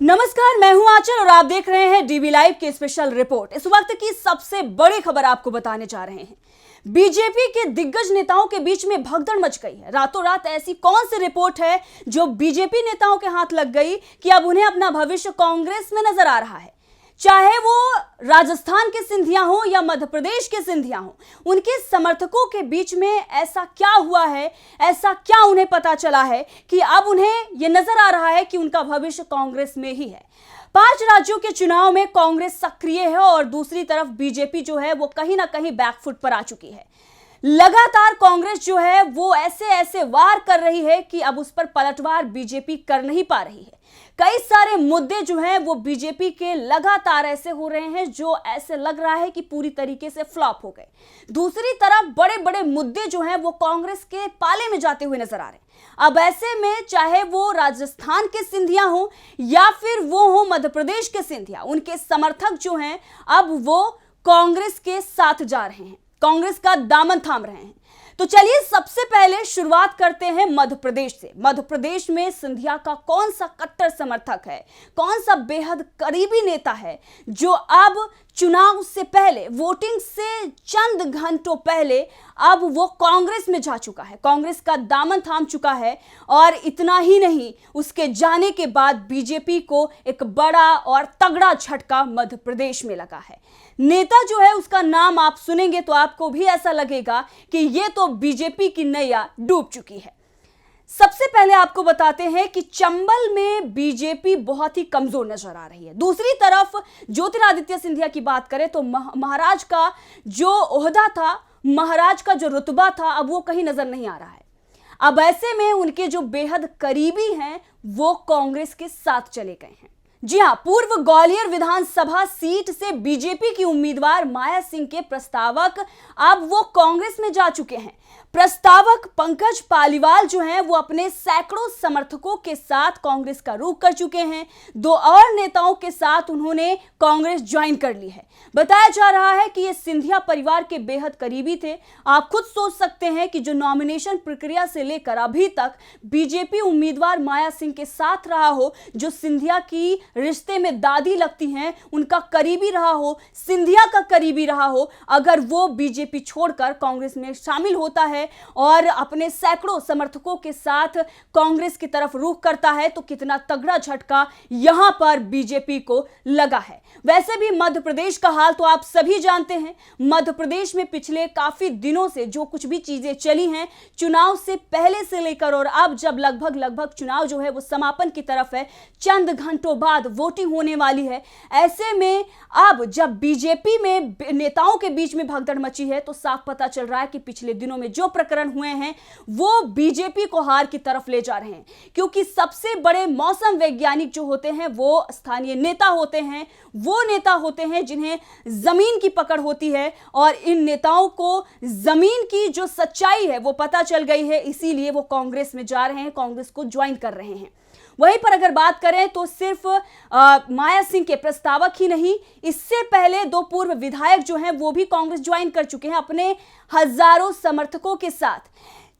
नमस्कार, मैं हूं आंचल और आप देख रहे हैं डीवी लाइव की स्पेशल रिपोर्ट। इस वक्त की सबसे बड़ी खबर आपको बताने जा रहे हैं। बीजेपी के दिग्गज नेताओं के बीच में भगदड़ मच गई है। रातों रात ऐसी कौन सी रिपोर्ट है जो बीजेपी नेताओं के हाथ लग गई कि अब उन्हें अपना भविष्य कांग्रेस में नजर आ रहा है। चाहे वो राजस्थान के सिंधिया हो या मध्य प्रदेश के सिंधिया हो, उनके समर्थकों के बीच में ऐसा क्या हुआ है, ऐसा क्या उन्हें पता चला है कि अब उन्हें यह नजर आ रहा है कि उनका भविष्य कांग्रेस में ही है। 5 राज्यों के चुनाव में कांग्रेस सक्रिय है और दूसरी तरफ बीजेपी जो है वो कहीं ना कहीं बैकफुट पर आ चुकी है। लगातार कांग्रेस जो है वो ऐसे ऐसे वार कर रही है कि अब उस पर पलटवार बीजेपी कर नहीं पा रही है। कई सारे मुद्दे जो हैं वो बीजेपी के लगातार ऐसे हो रहे हैं जो ऐसे लग रहा है कि पूरी तरीके से फ्लॉप हो गए। दूसरी तरफ बड़े बड़े मुद्दे जो हैं वो कांग्रेस के पाले में जाते हुए नजर आ रहे हैं। अब ऐसे में चाहे वो राजस्थान के सिंधिया हो या फिर वो हो मध्य प्रदेश के सिंधिया, उनके समर्थक जो हैं अब वो कांग्रेस के साथ जा रहे हैं, कांग्रेस का दामन थाम रहे हैं। तो चलिए सबसे पहले शुरुआत करते हैं मध्य प्रदेश से। मध्य प्रदेश में सिंधिया का कौन सा कट्टर समर्थक है, कौन सा बेहद करीबी नेता है जो अब चुनाव से पहले, वोटिंग से चंद घंटों पहले अब वो कांग्रेस में जा चुका है, कांग्रेस का दामन थाम चुका है। और इतना ही नहीं, उसके जाने के बाद बीजेपी को एक बड़ा और तगड़ा झटका मध्य प्रदेश में लगा है। नेता जो है उसका नाम आप सुनेंगे तो आपको भी ऐसा लगेगा कि ये तो बीजेपी की नैया डूब चुकी है। सबसे पहले आपको बताते हैं कि चंबल में बीजेपी बहुत ही कमजोर नजर आ रही है। दूसरी तरफ ज्योतिरादित्य सिंधिया की बात करें तो महाराज का जो ओहदा था, महाराज का जो रुतबा था, अब वो कहीं नजर नहीं आ रहा है। अब ऐसे में उनके जो बेहद करीबी हैं वो कांग्रेस के साथ चले गए हैं। जी हां, पूर्व ग्वालियर विधानसभा सीट से बीजेपी की उम्मीदवार माया सिंह के प्रस्तावक अब वो कांग्रेस में जा चुके हैं। प्रस्तावक पंकज पालीवाल जो हैं वो अपने सैकड़ों समर्थकों के साथ कांग्रेस का रुख कर चुके हैं। 2 और नेताओं के साथ उन्होंने कांग्रेस ज्वाइन कर ली है। बताया जा रहा है कि ये सिंधिया परिवार के बेहद करीबी थे। आप खुद सोच सकते हैं कि जो नॉमिनेशन प्रक्रिया से लेकर अभी तक बीजेपी उम्मीदवार माया सिंह के साथ रहा हो, जो सिंधिया की रिश्ते में दादी लगती हैं, उनका करीबी रहा हो, सिंधिया का करीबी रहा हो, अगर वो बीजेपी छोड़कर कांग्रेस में शामिल होता है और अपने सैकड़ों समर्थकों के साथ कांग्रेस की तरफ रुख करता है तो कितना तगड़ा झटका यहां पर बीजेपी को लगा है। वैसे भी मध्य प्रदेश का हाल तो आप सभी जानते हैं। मध्य प्रदेश में पिछले काफी दिनों से जो कुछ भी चीजें चली हैं, चुनाव से पहले से लेकर और अब जब लगभग चुनाव जो है वो समापन की तरफ है, चंद घंटों बाद वोटिंग होने वाली है। ऐसे में अब जब बीजेपी में नेताओं के बीच में भगदड़ मची है तो साफ पता चल रहा है कि पिछले दिनों में जो प्रकरण हुए हैं वो बीजेपी को हार की तरफ ले जा रहे हैं, क्योंकि सबसे बड़े मौसम वैज्ञानिक जो होते हैं वो स्थानीय नेता होते हैं, वो नेता होते हैं जिन्हें जमीन की पकड़ होती है। और इन नेताओं को जमीन की जो सच्चाई है वो पता चल गई है, इसीलिए वो कांग्रेस में जा रहे हैं, कांग्रेस को ज्वाइन कर रहे हैं। वहीं पर अगर बात करें तो सिर्फ माया सिंह के प्रस्तावक ही नहीं, इससे पहले 2 पूर्व विधायक जो हैं वो भी कांग्रेस ज्वाइन कर चुके हैं अपने हजारों समर्थकों के साथ।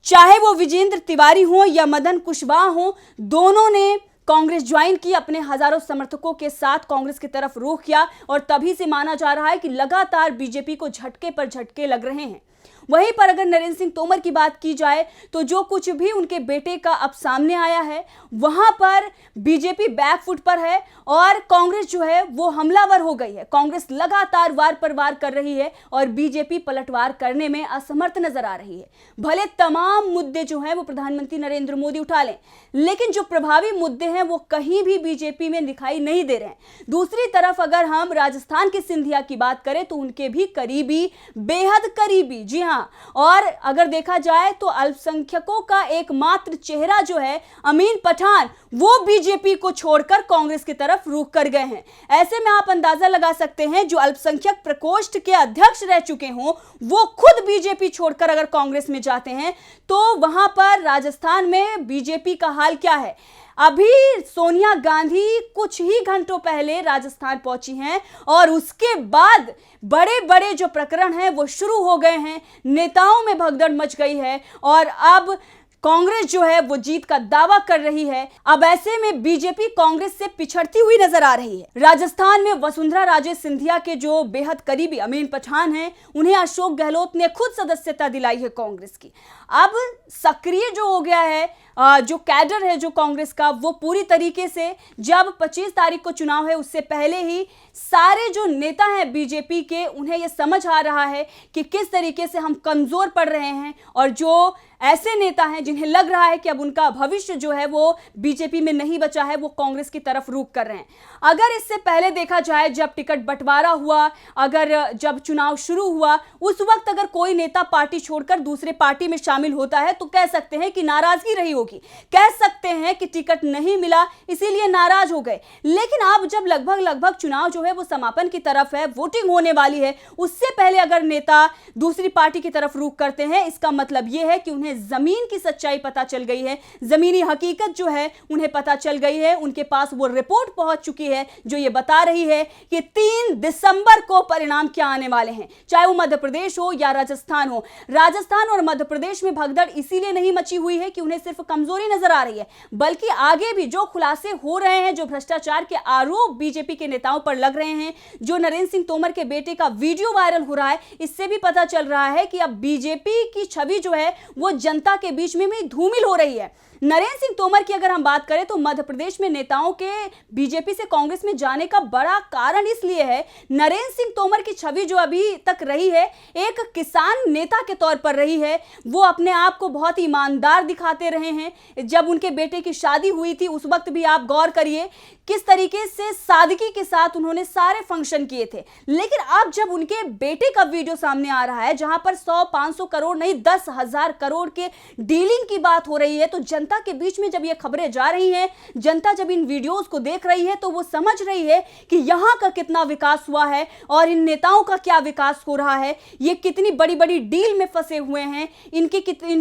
चाहे वो विजेंद्र तिवारी हो या मदन कुशवाहा हो, दोनों ने कांग्रेस ज्वाइन की, अपने हजारों समर्थकों के साथ कांग्रेस की तरफ रुख किया और तभी से माना जा रहा है कि लगातार बीजेपी को झटके पर झटके लग रहे हैं। वहीं पर अगर नरेंद्र सिंह तोमर की बात की जाए तो जो कुछ भी उनके बेटे का अब सामने आया है वहां पर बीजेपी बैकफुट पर है और कांग्रेस जो है वो हमलावर हो गई है। कांग्रेस लगातार वार पर वार कर रही है और बीजेपी पलटवार करने में असमर्थ नजर आ रही है। भले तमाम मुद्दे जो हैं वो प्रधानमंत्री नरेंद्र मोदी उठा लें, लेकिन जो प्रभावी मुद्दे हैं वो कहीं भी बीजेपी में दिखाई नहीं दे रहे हैं। दूसरी तरफ अगर हम राजस्थान के सिंधिया की बात करें तो उनके भी करीबी, बेहद करीबी, जी हाँ, और अगर देखा जाए तो अल्पसंख्यकों का एकमात्र चेहरा जो है अमीन पठान, वो बीजेपी को छोड़कर कांग्रेस की तरफ रुख कर गए हैं। ऐसे में आप अंदाजा लगा सकते हैं जो अल्पसंख्यक प्रकोष्ठ के अध्यक्ष रह चुके हों वो खुद बीजेपी छोड़कर अगर कांग्रेस में जाते हैं तो वहां पर राजस्थान में बीजेपी का हाल क्या है। अभी सोनिया गांधी कुछ ही घंटों पहले राजस्थान पहुंची हैं और उसके बाद बड़े बड़े जो प्रकरण हैं वो शुरू हो गए हैं, नेताओं में भगदड़ मच गई है और अब कांग्रेस जो है वो जीत का दावा कर रही है। अब ऐसे में बीजेपी कांग्रेस से पिछड़ती हुई नजर आ रही है। राजस्थान में वसुंधरा राजे सिंधिया के जो बेहद करीबी अमीन पठान हैं, उन्हें अशोक गहलोत ने खुद सदस्यता दिलाई है कांग्रेस की। अब सक्रिय जो हो गया है जो कैडर है जो कांग्रेस का, वो पूरी तरीके से जब 25 तारीख को चुनाव है उससे पहले ही सारे जो नेता हैं बीजेपी के, उन्हें यह समझ आ रहा है कि किस तरीके से हम कमजोर पड़ रहे हैं और जो ऐसे नेता हैं जिन्हें लग रहा है कि अब उनका भविष्य जो है वो बीजेपी में नहीं बचा है, वो कांग्रेस की तरफ रुख कर रहे हैं। अगर इससे पहले देखा जाए, जब टिकट बंटवारा हुआ, अगर जब चुनाव शुरू हुआ, उस वक्त अगर कोई नेता पार्टी छोड़कर दूसरे पार्टी में शामिल होता है तो कह सकते हैं कि नाराजगी रही होगी, कह सकते हैं कि टिकट नहीं मिला इसीलिए नाराज हो गए। लेकिन अब जब लगभग चुनाव जो है वो समापन की तरफ है, वोटिंग होने वाली है, उससे पहले अगर नेता दूसरी पार्टी की तरफ रुख करते हैं, इसका मतलब यह है कि उन्हें जमीन की सच्चाई पता चल गई है, जमीनी हकीकत जो है उन्हें पता चल गई है। उनके पास वो रिपोर्ट पहुंच चुकी है जो ये बता रही है कि 3 दिसंबर को परिणाम क्या आने वाले हैं, चाहे वो मध्य प्रदेश हो या राजस्थान हो। राजस्थान और मध्य प्रदेश में भगदड़ इसीलिए नहीं मची हुई है कि उन्हें सिर्फ कमजोरी नजर आ रही है, बल्कि आगे भी जो खुलासे हो रहे हैं, जो भ्रष्टाचार के आरोप बीजेपी के नेताओं पर लग रहे हैं, जो नरेंद्र सिंह तोमर के बेटे का वीडियो वायरल हो रहा है, इससे भी पता चल रहा है कि अब बीजेपी की छवि जो है वो जनता के बीच में भी धूमिल हो रही है। नरेंद्र सिंह तोमर की अगर हम बात करें तो मध्य प्रदेश में नेताओं के बीजेपी से कांग्रेस में जाने का बड़ा कारण इसलिए है, नरेंद्र सिंह तोमर की छवि जो अभी तक रही है एक किसान नेता के तौर पर रही है। वो अपने आप को बहुत ईमानदार दिखाते रहे हैं। जब उनके बेटे की शादी हुई थी उस वक्त भी आप गौर करिए किस तरीके से सादगी के साथ उन्होंने सारे फंक्शन किए थे। लेकिन अब जब उनके बेटे का वीडियो सामने आ रहा है जहां पर 100-500 करोड़ नहीं 10,000 करोड़ के डीलिंग की बात हो रही है, तो जनता के बीच में जब ये खबरें जा रही हैं, जनता जब इन वीडियोस को देख रही है तो वो समझ रही है कि यहां का कितना विकास हुआ है और इन नेताओं का क्या विकास हो रहा है, ये कितनी बड़ी बड़ी डील में फंसे हुए हैं, इन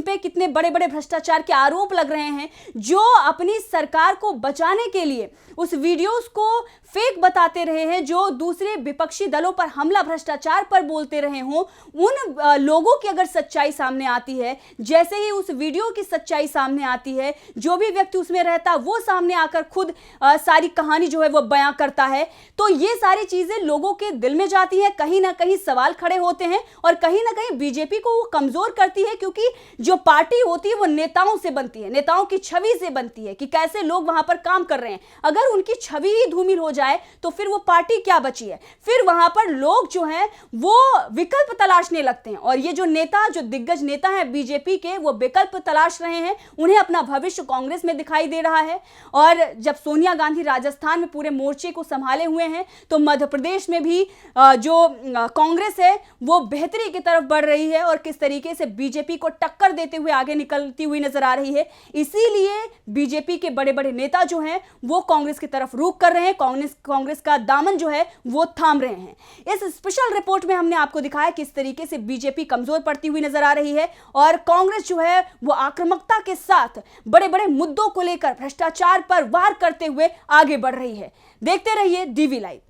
पे कितने बड़े बड़े भ्रष्टाचार के आरोप लग रहे हैं। जो अपनी सरकार को बचाने के लिए उस वीडियोस को फेक बताते रहे हैं, जो दूसरे विपक्षी दलों पर हमला भ्रष्टाचार पर बोलते रहे हों, उन लोगों की अगर सच्चाई सामने आती है, जैसे ही उस वीडियो की सच्चाई सामने आती है, जो भी व्यक्ति उसमें रहता वो सामने आकर खुद सारी कहानी जो है वो बयां करता है, तो ये सारी चीजें लोगों के दिल में जाती है, कहीं ना कहीं सवाल खड़े होते हैं और कहीं ना कहीं बीजेपी को वो कमजोर करती है। क्योंकि जो पार्टी होती है वो नेताओं से बनती है, नेताओं की छवि से बनती है कि कैसे लोग वहां पर काम कर रहे हैं। अगर उनकी छवि ही धूमिल हो जाए तो फिर वो पार्टी क्या बची है, फिर वहां पर लोग जो हैं वो विकल्प तलाशने लगते हैं। और ये जो नेता, जो दिग्गज नेता है बीजेपी के, वो विकल्प तलाश रहे हैं, उन्हें अपना भविष्य कांग्रेस में दिखाई दे रहा है। और जब सोनिया गांधी राजस्थान में पूरे मोर्चे को संभाले हुए हैं, तो मध्य प्रदेश में भी जो कांग्रेस है वो बेहतरी की तरफ बढ़ रही है और किस तरीके से बीजेपी को टक्कर देते हुए आगे निकलती हुई नजर आ रही है। इसीलिए बीजेपी के बड़े बड़े नेता जो हैं वो कांग्रेस की तरफ रुख कर रहे हैं, कांग्रेस का दामन जो है वो थाम रहे हैं। इस स्पेशल रिपोर्ट में हमने आपको दिखाया किस तरीके से बीजेपी कमजोर पड़ती हुई नजर आ रही है और कांग्रेस जो है वो आक्रामकता के साथ बड़े बड़े मुद्दों को लेकर भ्रष्टाचार पर वार करते हुए आगे बढ़ रही है। देखते रहिए डीवी लाइव।